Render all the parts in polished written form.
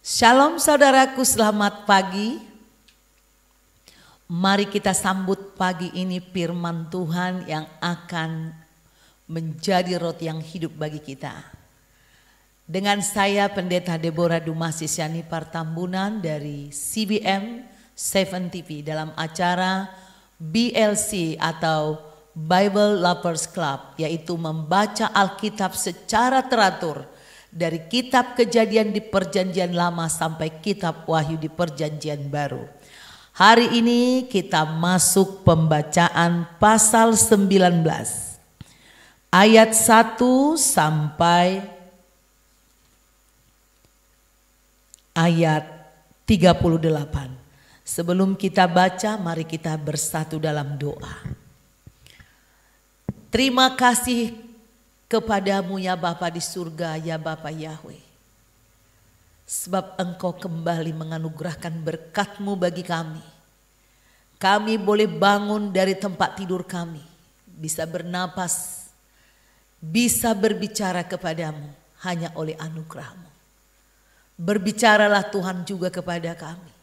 Shalom saudaraku, selamat pagi. Mari kita sambut pagi ini firman Tuhan yang akan menjadi roti yang hidup bagi kita. Dengan saya Pendeta Deborah Dumasisyani Partambunan dari CBM 7 TV dalam acara BLC atau Bible Lovers Club, yaitu membaca Alkitab secara teratur dari kitab Kejadian di Perjanjian Lama sampai kitab Wahyu di Perjanjian Baru. Hari ini kita masuk pembacaan pasal 19 ayat 1 sampai ayat 38. Sebelum kita baca, mari kita bersatu dalam doa. Terima kasih kepadamu ya Bapa di surga, ya Bapa Yahweh. Sebab Engkau kembali menganugerahkan berkat-Mu bagi kami. Kami boleh bangun dari tempat tidur kami, bisa bernapas, bisa berbicara kepadamu hanya oleh anugerah-Mu. Berbicaralah Tuhan juga kepada kami.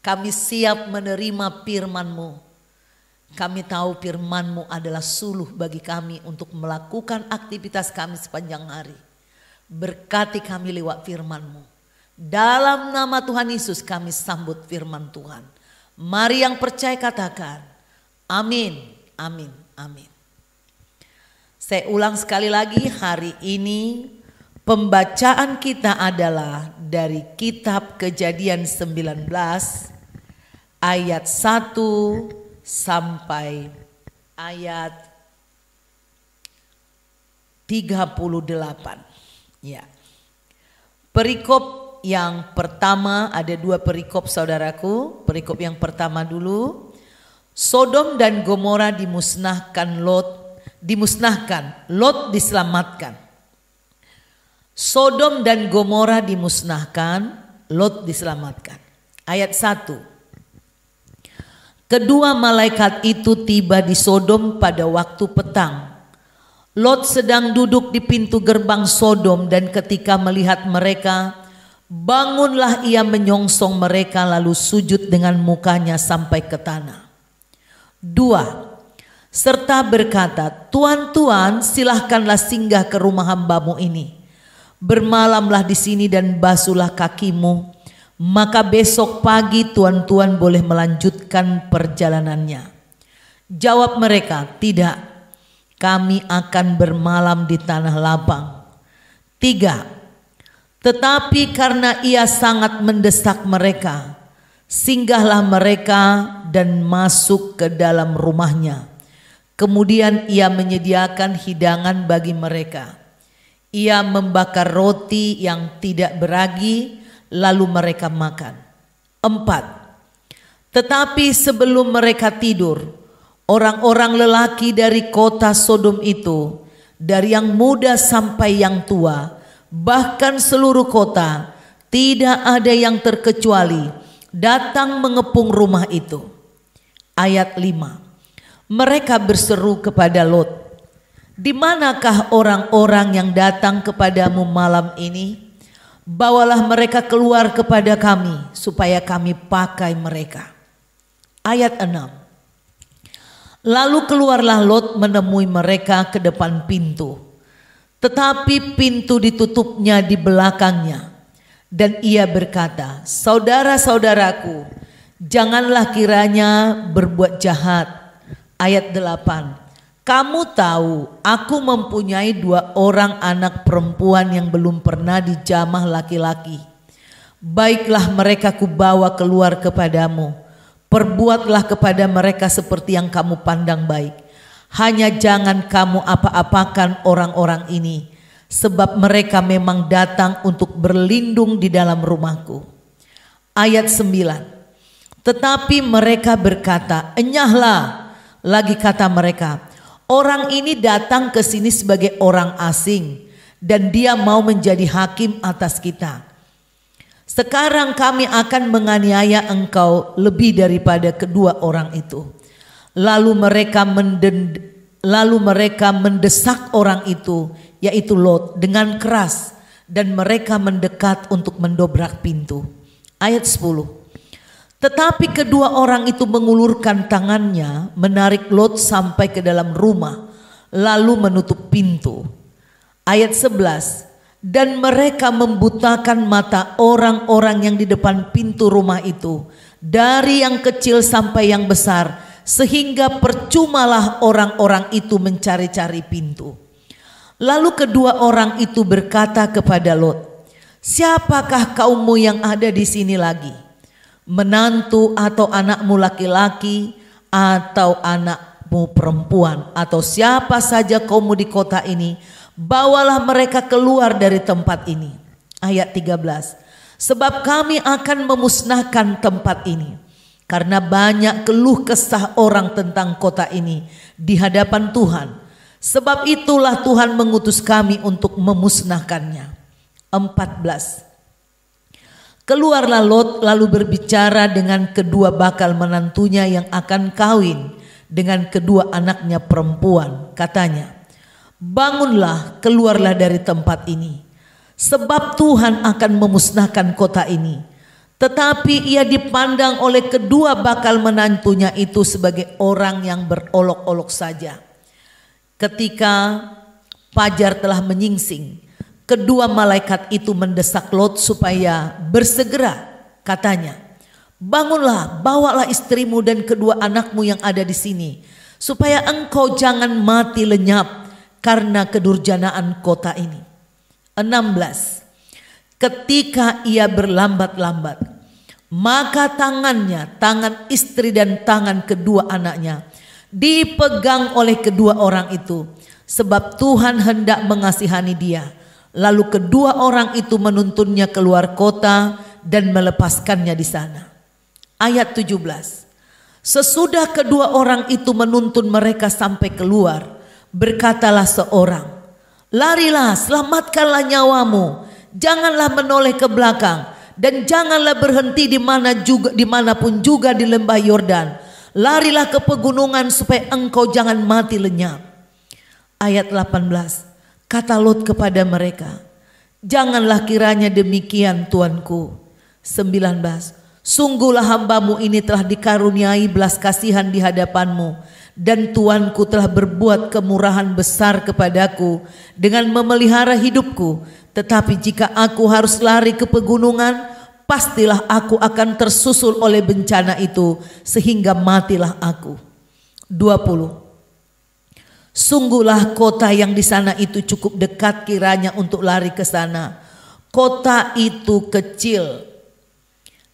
Kami siap menerima firman-Mu. Kami tahu firman-Mu adalah suluh bagi kami untuk melakukan aktivitas kami sepanjang hari. Berkati kami lewat firman-Mu. Dalam nama Tuhan Yesus kami sambut firman Tuhan. Mari yang percaya katakan, amin, amin, amin. Saya ulang sekali lagi, hari ini pembacaan kita adalah dari kitab Kejadian 19 ayat 1 sampai ayat 38. Ya. Perikop yang pertama, ada dua perikop saudaraku. Perikop yang pertama dulu. Sodom dan Gomora dimusnahkan, Lot diselamatkan. Sodom dan Gomora dimusnahkan, Lot diselamatkan. Ayat 1. Kedua malaikat itu tiba di Sodom pada waktu petang. Lot sedang duduk di pintu gerbang Sodom, dan ketika melihat mereka, bangunlah ia menyongsong mereka lalu sujud dengan mukanya sampai ke tanah. 2. Serta berkata, Tuan, Tuan, silahkanlah singgah ke rumah hamba-Mu ini. Bermalamlah di sini dan basuhlah kakimu. Maka besok pagi tuan-tuan boleh melanjutkan perjalanannya. Jawab mereka, tidak, kami akan bermalam di tanah lapang. 3. Tetapi karena ia sangat mendesak mereka, singgahlah mereka dan masuk ke dalam rumahnya. Kemudian ia menyediakan hidangan bagi mereka. Ia membakar roti yang tidak beragi, lalu mereka makan. 4. Tetapi sebelum mereka tidur, orang-orang lelaki dari kota Sodom itu, dari yang muda sampai yang tua, bahkan seluruh kota, tidak ada yang terkecuali, datang mengepung rumah itu. Ayat 5. Mereka berseru kepada Lot, di manakah orang-orang yang datang kepadamu malam ini? Bawalah mereka keluar kepada kami, supaya kami pakai mereka. Ayat 6. Lalu keluarlah Lot menemui mereka ke depan pintu. Tetapi pintu ditutupnya di belakangnya. Dan ia berkata, saudara-saudaraku, janganlah kiranya berbuat jahat. Ayat 8. Kamu tahu, aku mempunyai 2 orang anak perempuan yang belum pernah dijamah laki-laki. Baiklah mereka kubawa keluar kepadamu. Perbuatlah kepada mereka seperti yang kamu pandang baik. Hanya jangan kamu apa-apakan orang-orang ini, sebab mereka memang datang untuk berlindung di dalam rumahku. Ayat 9. Tetapi mereka berkata, enyahlah. Lagi kata mereka, orang ini datang ke sini sebagai orang asing dan dia mau menjadi hakim atas kita. Sekarang kami akan menganiaya engkau lebih daripada kedua orang itu. Lalu mereka mendesak orang itu, yaitu Lot, dengan keras dan mereka mendekat untuk mendobrak pintu. Ayat 10. Tetapi kedua orang itu mengulurkan tangannya, menarik Lot sampai ke dalam rumah, lalu menutup pintu. Ayat 11. Dan mereka membutakan mata orang-orang yang di depan pintu rumah itu, dari yang kecil sampai yang besar, sehingga percumalah orang-orang itu mencari-cari pintu. Lalu kedua orang itu berkata kepada Lot, "Siapakah kaummu yang ada di sini lagi? Menantu atau anakmu laki-laki atau anakmu perempuan atau siapa saja kaummu di kota ini, bawalah mereka keluar dari tempat ini." Ayat 13. Sebab kami akan memusnahkan tempat ini, karena banyak keluh kesah orang tentang kota ini di hadapan Tuhan. Sebab itulah Tuhan mengutus kami untuk memusnahkannya. 14. Keluarlah Lot lalu berbicara dengan kedua bakal menantunya yang akan kawin dengan kedua anaknya perempuan. Katanya, "Bangunlah, keluarlah dari tempat ini, sebab Tuhan akan memusnahkan kota ini." Tetapi ia dipandang oleh kedua bakal menantunya itu sebagai orang yang berolok-olok saja. Ketika fajar telah menyingsing, kedua malaikat itu mendesak Lot supaya bersegera. Katanya, "Bangunlah, bawalah istrimu dan kedua anakmu yang ada di sini, supaya engkau jangan mati lenyap karena kedurjanaan kota ini." 16. Ketika ia berlambat-lambat, maka tangannya, tangan istri dan tangan kedua anaknya dipegang oleh kedua orang itu, sebab Tuhan hendak mengasihani dia. Lalu kedua orang itu menuntunnya keluar kota dan melepaskannya di sana. Ayat 17. Sesudah kedua orang itu menuntun mereka sampai keluar, berkatalah seorang, "Larilah, selamatkanlah nyawamu, janganlah menoleh ke belakang, dan janganlah berhenti dimanapun juga di lembah Yordan. Larilah ke pegunungan supaya engkau jangan mati lenyap." Ayat 18. Kata Lot kepada mereka, "Janganlah kiranya demikian, tuanku." 19. Sungguhlah hambamu ini telah dikaruniai belas kasihan di hadapanmu, dan tuanku telah berbuat kemurahan besar kepadaku dengan memelihara hidupku. Tetapi jika aku harus lari ke pegunungan, pastilah aku akan tersusul oleh bencana itu sehingga matilah aku. 20. Sungguhlah kota yang di sana itu cukup dekat kiranya untuk lari ke sana. Kota itu kecil.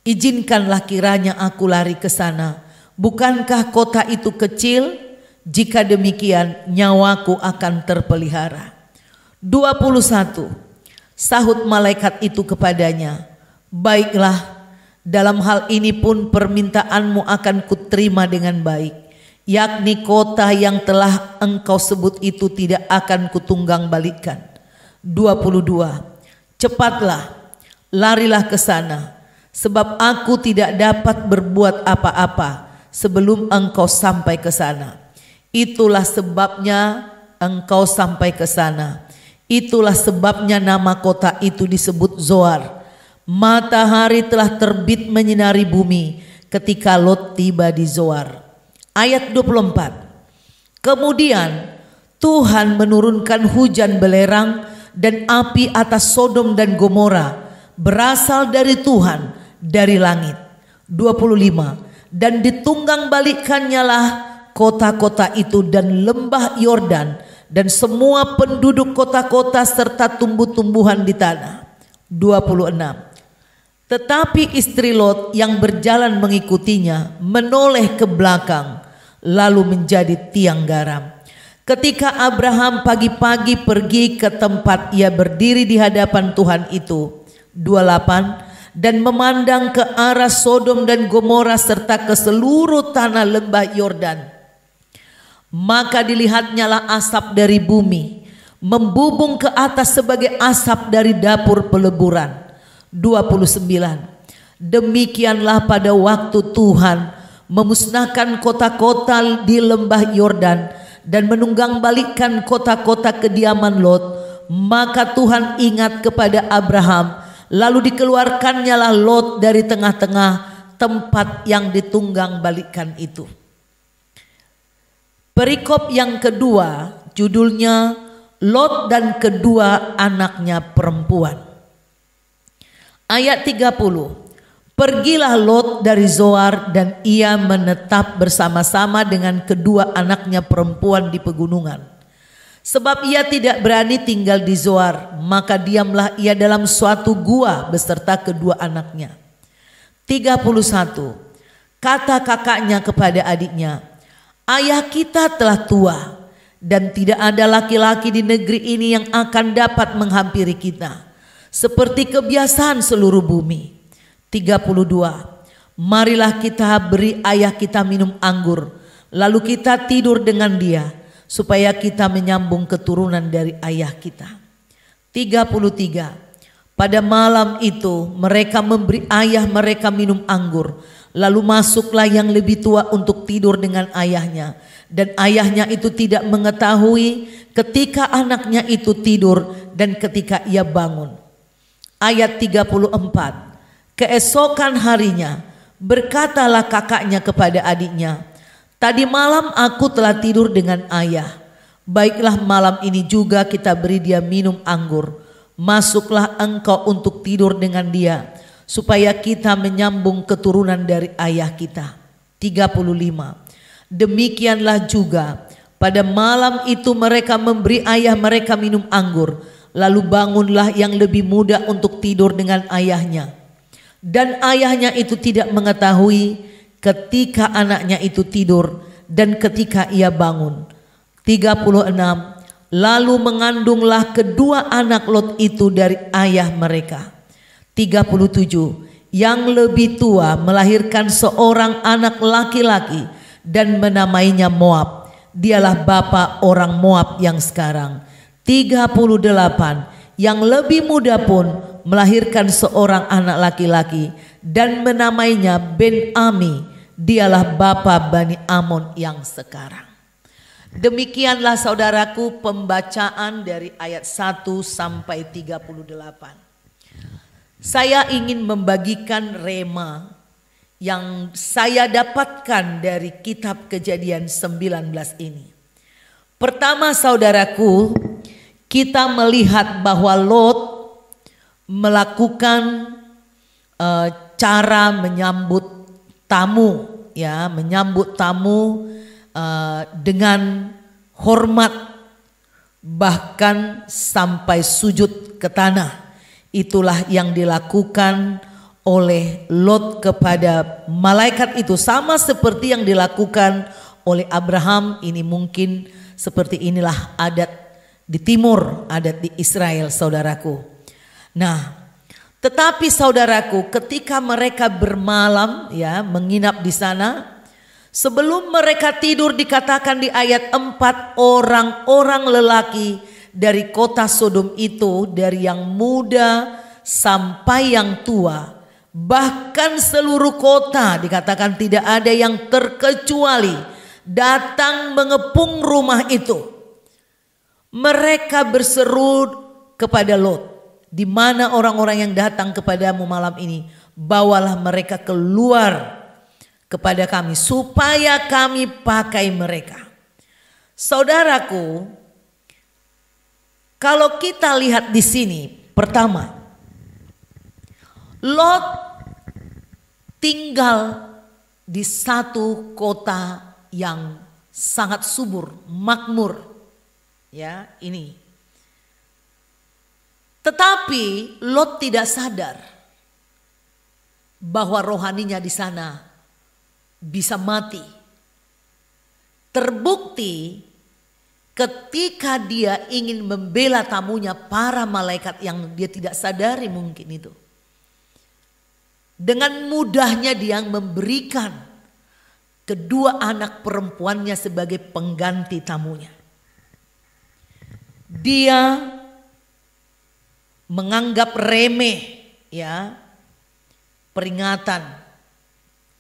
Izinkanlah kiranya aku lari ke sana. Bukankah kota itu kecil? Jika demikian nyawaku akan terpelihara. 21. Sahut malaikat itu kepadanya, "Baiklah, dalam hal ini pun permintaanmu akan kuterima dengan baik. Yakni kota yang telah engkau sebut itu tidak akan kutunggang balikan." 22. Cepatlah, larilah ke sana, sebab aku tidak dapat berbuat apa-apa sebelum engkau sampai ke sana. Itulah sebabnya engkau sampai ke sana. Itulah sebabnya nama kota itu disebut Zoar. Matahari telah terbit menyinari bumi ketika Lot tiba di Zoar. Ayat 24. Kemudian Tuhan menurunkan hujan belerang dan api atas Sodom dan Gomora, berasal dari Tuhan dari langit. 25. Dan ditunggang balikkannya lah kota-kota itu dan lembah Yordan dan semua penduduk kota-kota serta tumbuh-tumbuhan di tanah. 26. Tetapi istri Lot yang berjalan mengikutinya menoleh ke belakang, lalu menjadi tiang garam. Ketika Abraham pagi-pagi pergi ke tempat ia berdiri di hadapan Tuhan itu, 28, dan memandang ke arah Sodom dan Gomora serta ke seluruh tanah lembah Yordan, maka dilihatnya lah asap dari bumi membubung ke atas sebagai asap dari dapur peleburan. 29. Demikianlah pada waktu Tuhan memusnahkan kota-kota di lembah Yordan dan menunggang balikkan kota-kota kediaman Lot, maka Tuhan ingat kepada Abraham, lalu dikeluarkannyalah Lot dari tengah-tengah tempat yang ditunggang balikan itu. Perikop yang kedua judulnya Lot dan kedua anaknya perempuan. Ayat 30. Pergilah Lot dari Zoar dan ia menetap bersama-sama dengan kedua anaknya perempuan di pegunungan. Sebab ia tidak berani tinggal di Zoar, maka diamlah ia dalam suatu gua beserta kedua anaknya. 31. Kata kakaknya kepada adiknya, ayah kita telah tua dan tidak ada laki-laki di negeri ini yang akan dapat menghampiri kita, seperti kebiasaan seluruh bumi. 32. Marilah kita beri ayah kita minum anggur, lalu kita tidur dengan dia, supaya kita menyambung keturunan dari ayah kita. 33. Pada malam itu mereka memberi ayah mereka minum anggur, lalu masuklah yang lebih tua untuk tidur dengan ayahnya, dan ayahnya itu tidak mengetahui ketika anaknya itu tidur dan ketika ia bangun. Ayat 34. Keesokan harinya berkatalah kakaknya kepada adiknya, tadi malam aku telah tidur dengan ayah, baiklah malam ini juga kita beri dia minum anggur. Masuklah engkau untuk tidur dengan dia, supaya kita menyambung keturunan dari ayah kita. 35. Demikianlah juga pada malam itu mereka memberi ayah mereka minum anggur, lalu bangunlah yang lebih muda untuk tidur dengan ayahnya, dan ayahnya itu tidak mengetahui ketika anaknya itu tidur dan ketika ia bangun. 36. Lalu mengandunglah kedua anak Lot itu dari ayah mereka. 37. Yang lebih tua melahirkan seorang anak laki-laki dan menamainya Moab. Dialah bapa orang Moab yang sekarang. 38. Yang lebih muda pun melahirkan seorang anak laki-laki dan menamainya Ben-Ami. Dialah bapa Bani Amon yang sekarang. Demikianlah saudaraku pembacaan dari ayat 1 sampai 38. Saya ingin membagikan rema yang saya dapatkan dari kitab Kejadian 19 ini. Pertama saudaraku, kita melihat bahwa Lot melakukan cara menyambut tamu, ya, menyambut tamu dengan hormat, bahkan sampai sujud ke tanah. Itulah yang dilakukan oleh Lot kepada malaikat itu, sama seperti yang dilakukan oleh Abraham. Ini mungkin seperti inilah adat di timur, adat di Israel, saudaraku. Nah, tetapi saudaraku, ketika mereka bermalam, ya, menginap di sana, sebelum mereka tidur dikatakan di ayat 4, orang-orang lelaki dari kota Sodom itu, dari yang muda sampai yang tua, bahkan seluruh kota dikatakan tidak ada yang terkecuali, datang mengepung rumah itu. Mereka berseru kepada Lot, di mana orang-orang yang datang kepadamu malam ini? Bawalah mereka keluar kepada kami supaya kami pakai mereka. Saudaraku, kalau kita lihat di sini, pertama, Lot tinggal di satu kota yang sangat subur, makmur, ya, ini. Tetapi Lot tidak sadar bahwa rohaninya di sana bisa mati. Terbukti ketika dia ingin membela tamunya, para malaikat yang dia tidak sadari mungkin itu, dengan mudahnya dia memberikan kedua anak perempuannya sebagai pengganti tamunya. Dia menganggap remeh, ya, peringatan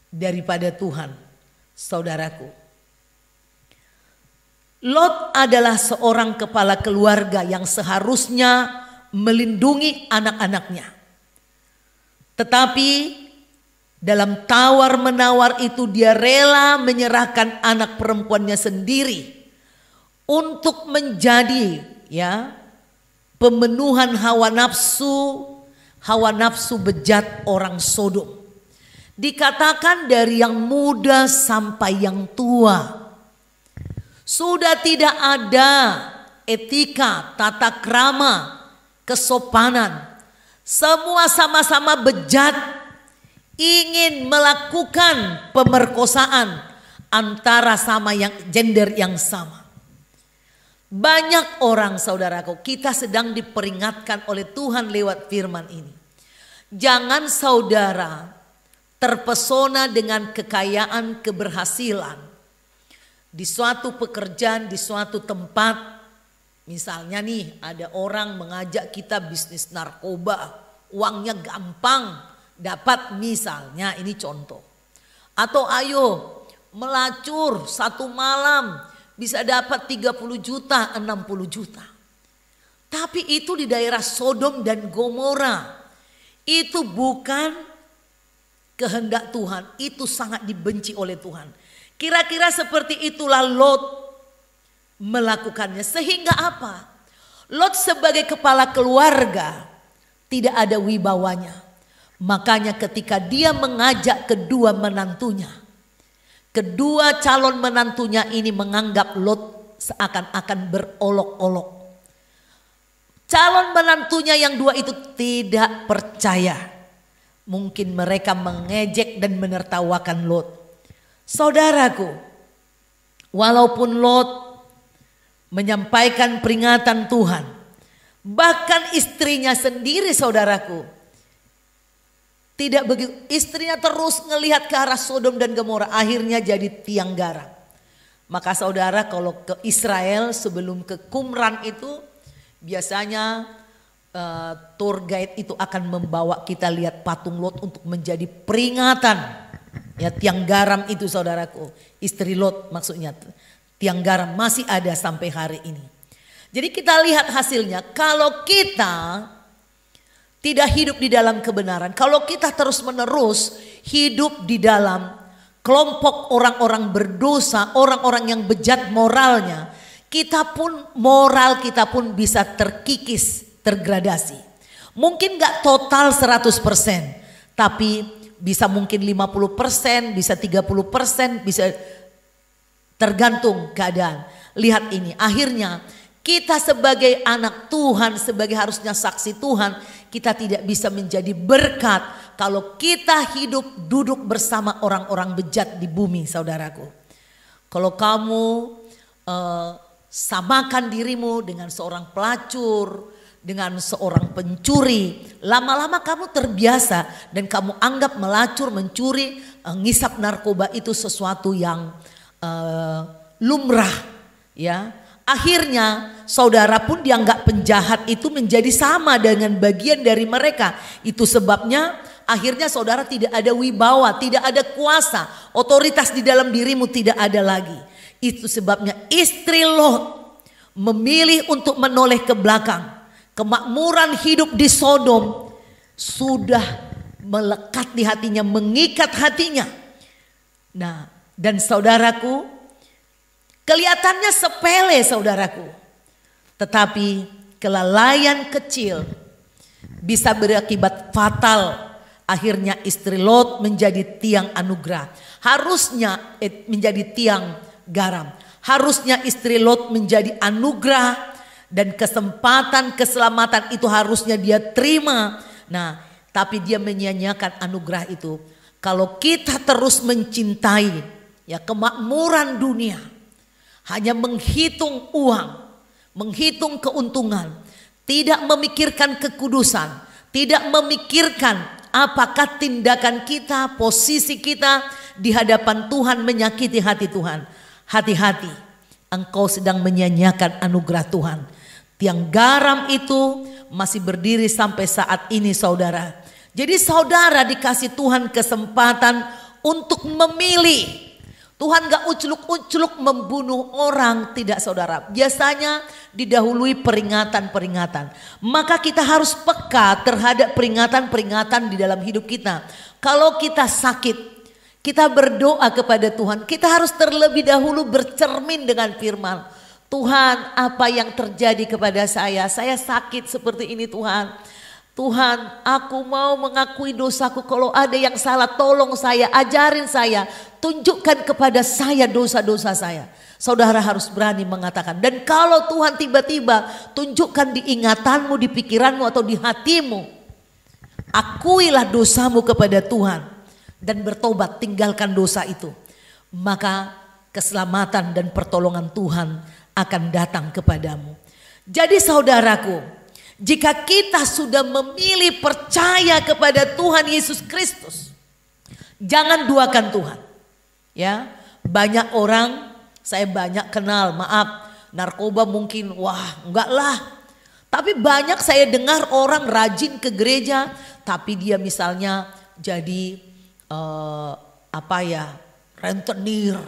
daripada Tuhan. Saudaraku, Lot adalah seorang kepala keluarga yang seharusnya melindungi anak-anaknya. Tetapi dalam tawar-menawar itu dia rela menyerahkan anak perempuannya sendiri untuk menjadi pemenuhan hawa nafsu bejat orang Sodom. Dikatakan dari yang muda sampai yang tua. Sudah tidak ada etika, tata krama, kesopanan. Semua sama-sama bejat, ingin melakukan pemerkosaan antara sama yang gender yang sama. Banyak orang, saudaraku, kita sedang diperingatkan oleh Tuhan lewat firman ini. Jangan saudara terpesona dengan kekayaan, keberhasilan di suatu pekerjaan, di suatu tempat. Misalnya nih, ada orang mengajak kita bisnis narkoba, uangnya gampang dapat, misalnya ini contoh. Atau ayo melacur satu malam bisa dapat 30 juta, 60 juta. Tapi itu di daerah Sodom dan Gomora. Itu bukan kehendak Tuhan, itu sangat dibenci oleh Tuhan. Kira-kira seperti itulah Lot melakukannya. Sehingga apa? Lot sebagai kepala keluarga tidak ada wibawanya. Makanya ketika dia mengajak kedua menantunya, kedua calon menantunya ini menganggap Lot seakan-akan berolok-olok. Calon menantunya yang dua itu tidak percaya. Mungkin mereka mengejek dan menertawakan Lot. Saudaraku, walaupun Lot menyampaikan peringatan Tuhan, bahkan istrinya sendiri, saudaraku, tidak begitu. Istrinya terus ngelihat ke arah Sodom dan Gomora, akhirnya jadi tiang garam. Maka saudara, kalau ke Israel sebelum ke Qumran itu biasanya tour guide itu akan membawa kita lihat patung Lot untuk menjadi peringatan. Ya, tiang garam itu, saudaraku, istri Lot maksudnya, tiang garam masih ada sampai hari ini. Jadi kita lihat hasilnya, kalau kita tidak hidup di dalam kebenaran, kalau kita terus menerus hidup di dalam kelompok orang-orang berdosa, orang-orang yang bejat moralnya, moral kita pun bisa terkikis, tergradasi. Mungkin gak total 100%, tapi bisa mungkin 50%, bisa 30%, bisa tergantung keadaan. Lihat ini, akhirnya kita sebagai anak Tuhan, sebagai harusnya saksi Tuhan, kita tidak bisa menjadi berkat kalau kita hidup duduk bersama orang-orang bejat di bumi, saudaraku. Kalau kamu samakan dirimu dengan seorang pelacur, dengan seorang pencuri, lama-lama kamu terbiasa dan kamu anggap melacur, mencuri, ngisap narkoba itu sesuatu yang lumrah, ya. Akhirnya saudara pun dianggap penjahat itu menjadi sama dengan bagian dari mereka. Itu sebabnya akhirnya saudara tidak ada wibawa, tidak ada kuasa, otoritas di dalam dirimu tidak ada lagi. Itu sebabnya istri Lot memilih untuk menoleh ke belakang. Kemakmuran hidup di Sodom sudah melekat di hatinya, mengikat hatinya. Nah, dan saudaraku, kelihatannya sepele, saudaraku. Tetapi kelalaian kecil bisa berakibat fatal. Akhirnya istri Lot menjadi tiang anugerah. Harusnya menjadi tiang garam. Harusnya istri Lot menjadi anugerah. Dan kesempatan keselamatan itu harusnya dia terima. Nah, tapi dia menyia-nyiakan anugerah itu. Kalau kita terus mencintai ya kemakmuran dunia, hanya menghitung uang, menghitung keuntungan, tidak memikirkan kekudusan, tidak memikirkan apakah tindakan kita, posisi kita di hadapan Tuhan menyakiti hati Tuhan. Hati-hati, engkau sedang menyia-nyiakan anugerah Tuhan. Tiang garam itu masih berdiri sampai saat ini, saudara. Jadi saudara dikasih Tuhan kesempatan untuk memilih, Tuhan gak ucluk-ucluk membunuh orang, tidak saudara. Biasanya didahului peringatan-peringatan. Maka kita harus peka terhadap peringatan-peringatan di dalam hidup kita. Kalau kita sakit, kita berdoa kepada Tuhan. Kita harus terlebih dahulu bercermin dengan firman. Tuhan, apa yang terjadi kepada saya? Saya sakit seperti ini Tuhan. Tuhan, aku mau mengakui dosaku. Kalau ada yang salah, tolong saya, ajarin saya, tunjukkan kepada saya dosa-dosa saya. Saudara harus berani mengatakan. Dan kalau Tuhan tiba-tiba tunjukkan di ingatanmu, di pikiranmu atau di hatimu, akuilah dosamu kepada Tuhan dan bertobat, tinggalkan dosa itu. Maka keselamatan dan pertolongan Tuhan akan datang kepadamu. Jadi saudaraku, jika kita sudah memilih percaya kepada Tuhan Yesus Kristus, jangan duakan Tuhan. Ya, banyak orang, saya banyak kenal, maaf, narkoba mungkin, wah enggak lah. Tapi banyak saya dengar orang rajin ke gereja, tapi dia misalnya jadi rentenir,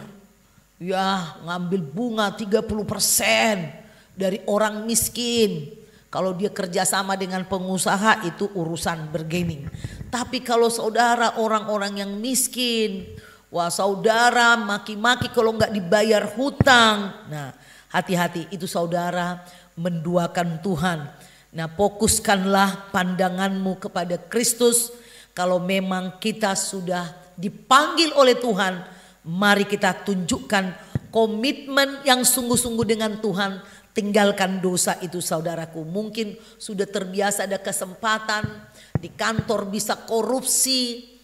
ya ngambil bunga 30% dari orang miskin. Kalau dia kerjasama dengan pengusaha itu urusan bergening. Tapi kalau saudara orang-orang yang miskin, wah saudara maki-maki kalau nggak dibayar hutang. Nah hati-hati, itu saudara menduakan Tuhan. Nah fokuskanlah pandanganmu kepada Kristus. Kalau memang kita sudah dipanggil oleh Tuhan, mari kita tunjukkan komitmen yang sungguh-sungguh dengan Tuhan. Tinggalkan dosa itu saudaraku. Mungkin sudah terbiasa ada kesempatan di kantor bisa korupsi,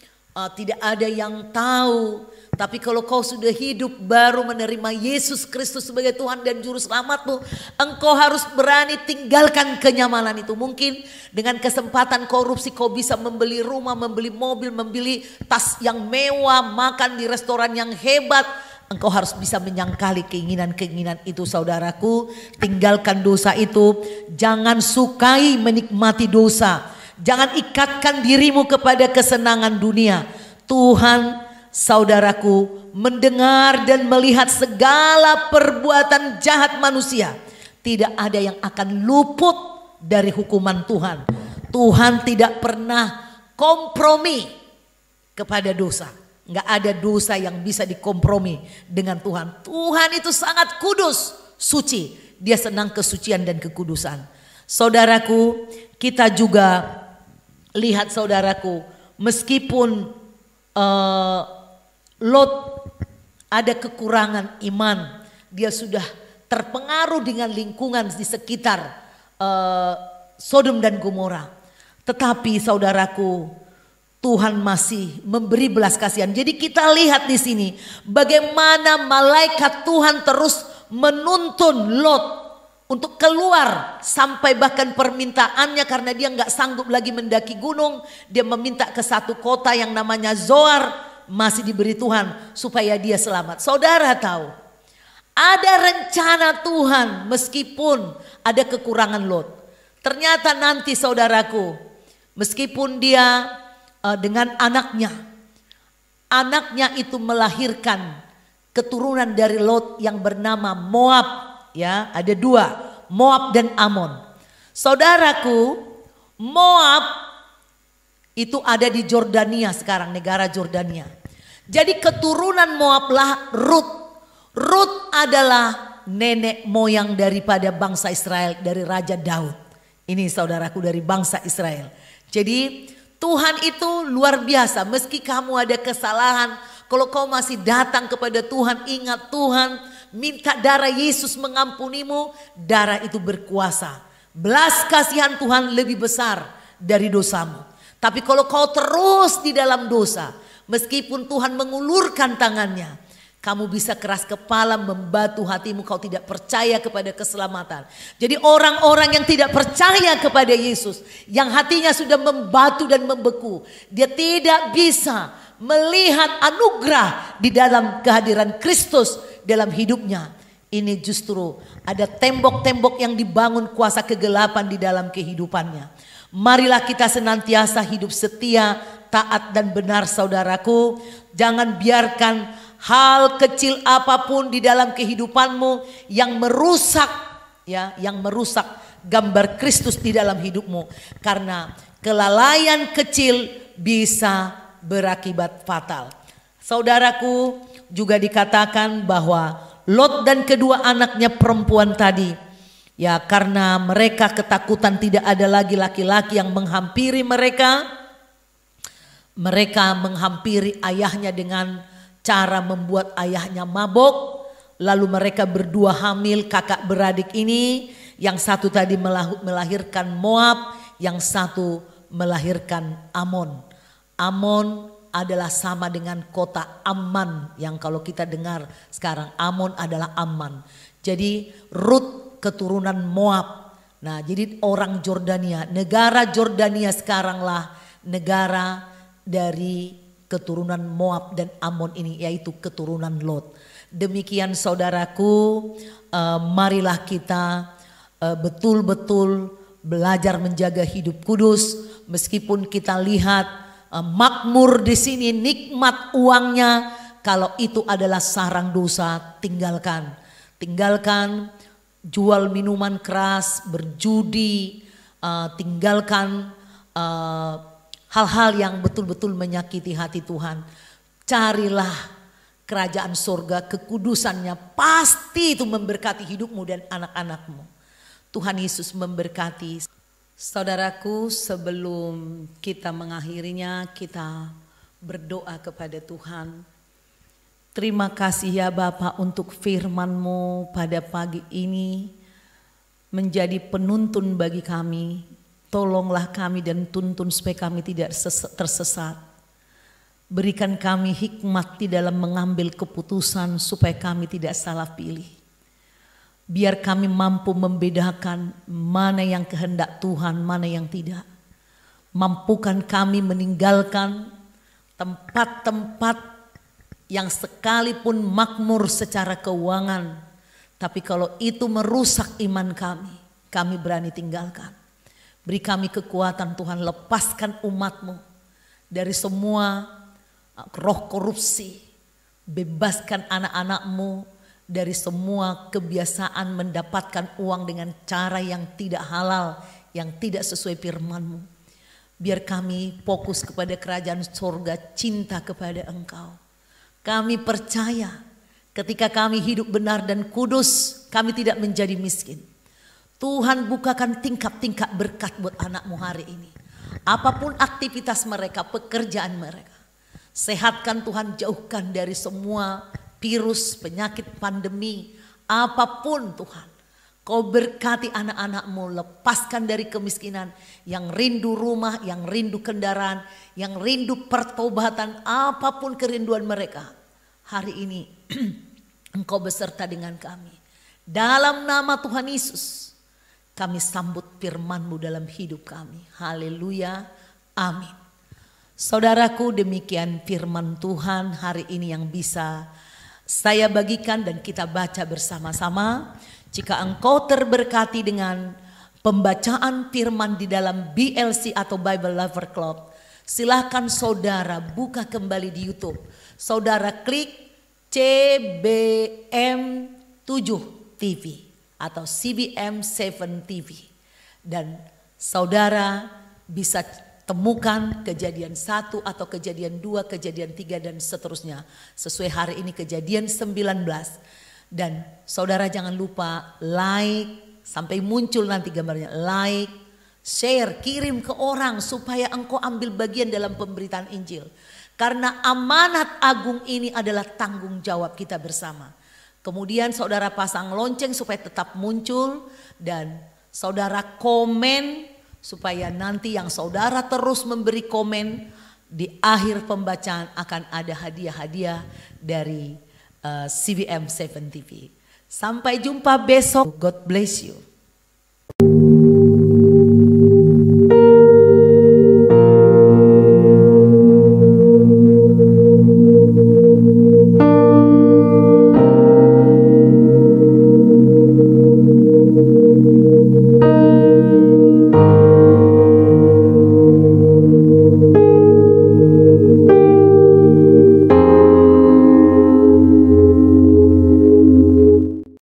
tidak ada yang tahu. Tapi kalau kau sudah hidup baru menerima Yesus Kristus sebagai Tuhan dan Juru Selamatmu, engkau harus berani tinggalkan kenyamanan itu. Mungkin dengan kesempatan korupsi kau bisa membeli rumah, membeli mobil, membeli tas yang mewah, makan di restoran yang hebat. Engkau harus bisa menyangkali keinginan-keinginan itu saudaraku. Tinggalkan dosa itu. Jangan sukai menikmati dosa. Jangan ikatkan dirimu kepada kesenangan dunia. Tuhan saudaraku mendengar dan melihat segala perbuatan jahat manusia. Tidak ada yang akan luput dari hukuman Tuhan. Tuhan tidak pernah kompromi kepada dosa. Nggak ada dosa yang bisa dikompromi dengan Tuhan. Tuhan itu sangat kudus, suci. Dia senang kesucian dan kekudusan. Saudaraku, kita juga lihat saudaraku, meskipun Lot ada kekurangan iman, dia sudah terpengaruh dengan lingkungan di sekitar Sodom dan Gomora. Tetapi saudaraku, Tuhan masih memberi belas kasihan. Jadi kita lihat di sini bagaimana malaikat Tuhan terus menuntun Lot untuk keluar, sampai bahkan permintaannya karena dia nggak sanggup lagi mendaki gunung, dia meminta ke satu kota yang namanya Zoar, masih diberi Tuhan supaya dia selamat. Saudara tahu, ada rencana Tuhan meskipun ada kekurangan Lot. Ternyata nanti saudaraku, meskipun dia dengan anaknya itu melahirkan keturunan dari Lot yang bernama Moab, ya ada dua, Moab dan Amon. Saudaraku, Moab itu ada di Jordania sekarang, negara Jordania. Jadi keturunan Moablah Rut. Rut adalah nenek moyang daripada bangsa Israel, dari Raja Daud. Ini saudaraku, dari bangsa Israel. Jadi Tuhan itu luar biasa. Meski kamu ada kesalahan, kalau kau masih datang kepada Tuhan, ingat Tuhan, minta darah Yesus mengampunimu. Darah itu berkuasa. Belas kasihan Tuhan lebih besar dari dosamu. Tapi kalau kau terus di dalam dosa, meskipun Tuhan mengulurkan tangannya, kamu bisa keras kepala, membatu hatimu, kau tidak percaya kepada keselamatan. Jadi orang-orang yang tidak percaya kepada Yesus, yang hatinya sudah membatu dan membeku, dia tidak bisa melihat anugerah di dalam kehadiran Kristus dalam hidupnya. Ini justru ada tembok-tembok yang dibangun kuasa kegelapan di dalam kehidupannya. Marilah kita senantiasa hidup setia, taat dan benar saudaraku. Jangan biarkan hal kecil apapun di dalam kehidupanmu yang merusak gambar Kristus di dalam hidupmu. Karena kelalaian kecil bisa berakibat fatal. Saudaraku, juga dikatakan bahwa Lot dan kedua anaknya perempuan tadi, ya, karena mereka ketakutan tidak ada lagi laki-laki yang menghampiri mereka. Mereka menghampiri ayahnya dengan cara membuat ayahnya mabok. Lalu mereka berdua hamil, kakak beradik ini. Yang satu tadi melahirkan Moab, yang satu melahirkan Amon. Amon adalah sama dengan kota Amman, yang kalau kita dengar sekarang Amon adalah Amman. Jadi Rut keturunan Moab. Nah, jadi orang Jordania, negara Jordania sekaranglah negara dari keturunan Moab dan Amon ini, yaitu keturunan Lot. Demikian saudaraku, marilah kita betul-betul belajar menjaga hidup kudus. Meskipun kita lihat makmur di sini nikmat uangnya, kalau itu adalah sarang dosa, tinggalkan. Tinggalkan jual minuman keras, berjudi, tinggalkan hal-hal yang betul-betul menyakiti hati Tuhan. Carilah kerajaan surga, kekudusannya, pasti itu memberkati hidupmu dan anak-anakmu. Tuhan Yesus memberkati. Saudaraku, sebelum kita mengakhirinya, kita berdoa kepada Tuhan. Terima kasih ya Bapa untuk firman-Mu pada pagi ini menjadi penuntun bagi kami. Tolonglah kami dan tuntun supaya kami tidak tersesat. Berikan kami hikmat di dalam mengambil keputusan supaya kami tidak salah pilih. Biar kami mampu membedakan mana yang kehendak Tuhan, mana yang tidak. Mampukan kami meninggalkan tempat-tempat yang sekalipun makmur secara keuangan, tapi kalau itu merusak iman kami berani tinggalkan. Beri kami kekuatan Tuhan, lepaskan umat-Mu dari semua roh korupsi. Bebaskan anak-anak-Mu dari semua kebiasaan mendapatkan uang dengan cara yang tidak halal, yang tidak sesuai firman-Mu. Biar kami fokus kepada kerajaan surga, cinta kepada Engkau. Kami percaya ketika kami hidup benar dan kudus, kami tidak menjadi miskin. Tuhan bukakan tingkap-tingkap berkat buat anak-Mu hari ini. Apapun aktivitas mereka, pekerjaan mereka. Sehatkan Tuhan, jauhkan dari semua virus, penyakit, pandemi, apapun Tuhan. Kau berkati anak-anak-Mu, lepaskan dari kemiskinan, yang rindu rumah, yang rindu kendaraan, yang rindu pertobatan, apapun kerinduan mereka. Hari ini Engkau beserta dengan kami. Dalam nama Tuhan Yesus, kami sambut firman-Mu dalam hidup kami. Haleluya, amin. Saudaraku, demikian firman Tuhan hari ini yang bisa saya bagikan dan kita baca bersama-sama. Jika engkau terberkati dengan pembacaan firman di dalam BLC atau Bible Lover Club, silakan saudara buka kembali di YouTube. Saudara klik CBM 7 TV atau CBM 7 TV. Dan saudara bisa temukan kejadian 1 atau kejadian 2, kejadian 3 dan seterusnya. Sesuai hari ini kejadian 19. Dan saudara jangan lupa like sampai muncul nanti gambarnya. Like, share, kirim ke orang supaya engkau ambil bagian dalam pemberitaan Injil. Karena amanat agung ini adalah tanggung jawab kita bersama. Kemudian saudara pasang lonceng supaya tetap muncul. Dan saudara komen supaya nanti yang saudara terus memberi komen, di akhir pembacaan akan ada hadiah-hadiah dari CBM 7 TV. Sampai jumpa besok. God bless you.